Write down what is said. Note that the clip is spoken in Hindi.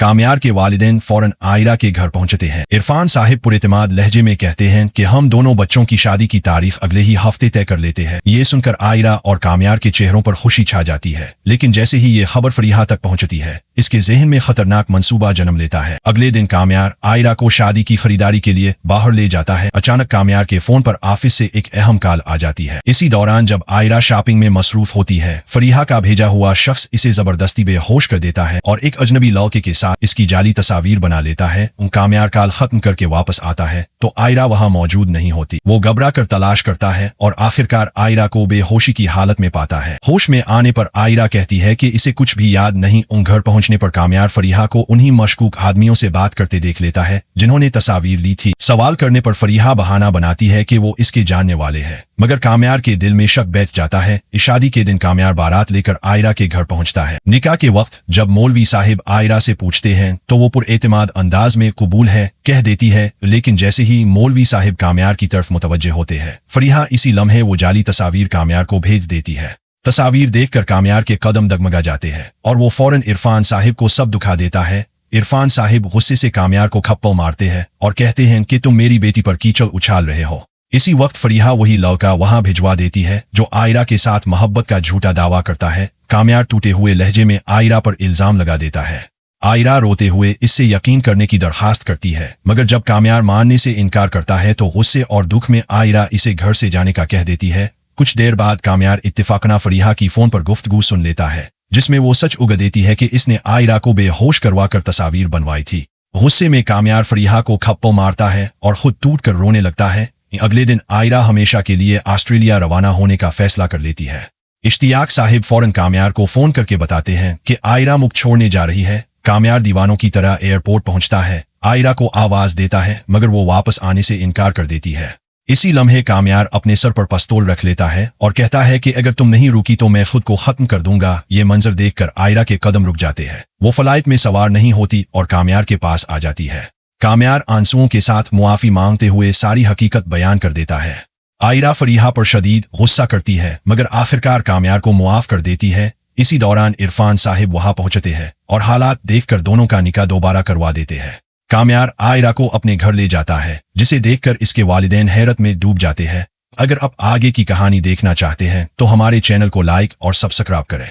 कामयार के वालिदैन फौरन आयरा के घर पहुंचते हैं। इरफान साहिब पुरएतमाद लहजे में कहते हैं कि हम दोनों बच्चों की शादी की तारीख अगले ही हफ्ते तय कर लेते हैं। ये सुनकर आयरा और कामयार के चेहरों पर खुशी छा जाती है, लेकिन जैसे ही ये खबर फरीहा तक पहुंचती है, इसके जहन में खतरनाक मंसूबा जन्म लेता है। अगले दिन कामयार आयरा को शादी की खरीदारी के लिए बाहर ले जाता है। अचानक कामयार के फोन पर ऑफिस से एक अहम कॉल आ जाती है। इसी दौरान जब आयरा शॉपिंग में मसरूफ होती है, फरीहा का भेजा हुआ शख्स इसे जबरदस्ती बेहोश कर देता है और एक अजनबी लड़के के साथ इसकी जाली तस्वीर बना लेता है। कामयार कॉल खत्म करके वापस आता है तो आयरा वहां मौजूद नहीं होती। वो घबरा कर तलाश करता है और आखिरकार आयरा को बेहोशी की हालत में पाता है। होश में आने पर आयरा कहती है कि इसे कुछ भी याद नहीं। घर पहुंचने पर कामयार फरीहा को उन्हीं मशकूक आदमियों से बात करते देख लेता है जिन्होंने तस्वीर ली थी। सवाल करने पर फरीहा बहाना बनाती है कि वो इसके जानने वाले हैं, मगर कामयार के दिल में शक बैठ जाता है। इस शादी के दिन कामयार बारात लेकर आयरा के घर पहुंचता है। निकाह के वक्त जब मौलवी साहिब आयरा से पूछते हैं तो वो पुरएतमाद अंदाज में कबूल है कह देती है, लेकिन जैसे ही मौलवी साहिब कामयार की तरफ मुतवज्जे होते हैं, फरीहा इसी लम्हे वो जाली तस्वीर कामयार को भेज देती है। तस्वीर देखकर कामयार के कदम डगमगा जाते हैं और वो फौरन इरफान साहिब को सब दुखा देता है। इरफान साहिब गुस्से से कामयार को खप्पल मारते हैं और कहते हैं कि तुम मेरी बेटी पर कीचड़ उछाल रहे हो। इसी वक्त फरीहा वही लड़का वहां भिजवा देती है जो आयरा के साथ मोहब्बत का झूठा दावा करता है। कामयार टूटे हुए लहजे में आयरा पर इल्जाम लगा देता है। आयरा रोते हुए इससे यकीन करने की दरखास्त करती है, मगर जब कामयार मानने से इनकार करता है तो गुस्से और दुख में आयरा इसे घर से जाने का कह देती है। कुछ देर बाद कामयार इत्तेफाकना फरीहा की फोन पर गुफ्तगू सुन लेता है, जिसमें वो सच उगल देती है कि इसने आयरा को बेहोश करवा कर तस्वीर बनवाई थी। गुस्से में कामयार फरीहा को खप्पल मारता है और खुद टूट कर रोने लगता है। अगले दिन आयरा हमेशा के लिए ऑस्ट्रेलिया रवाना होने का फैसला कर लेती है। इश्तियाक साहिब फौरन कामयार को फोन करके बताते हैं कि आयरा मुख छोड़ने जा रही है। कामयार दीवानों की तरह एयरपोर्ट पहुंचता है, आयरा को आवाज देता है, मगर वो वापस आने से इनकार कर देती है। इसी लम्हे कामयार अपने सर पर पिस्तौल रख लेता है और कहता है कि अगर तुम नहीं रुकी तो मैं खुद को खत्म कर दूंगा। ये मंजर देखकर आयरा के कदम रुक जाते हैं। वो फ्लाइट में सवार नहीं होती और कामयार के पास आ जाती है। कामयार आंसुओं के साथ मुआफी मांगते हुए सारी हकीकत बयान कर देता है। आयरा फरीहा पर शदीद गुस्सा करती है, मगर आखिरकार कामयार को मुआफ कर देती है। इसी दौरान इरफान साहिब वहां पहुंचते हैं और हालात देखकर दोनों का निकाह दोबारा करवा देते हैं। कामयार आयरा को अपने घर ले जाता है, जिसे देखकर इसके वालिदैन हैरत में डूब जाते हैं। अगर आप आगे की कहानी देखना चाहते हैं तो हमारे चैनल को लाइक और सब्सक्राइब करें।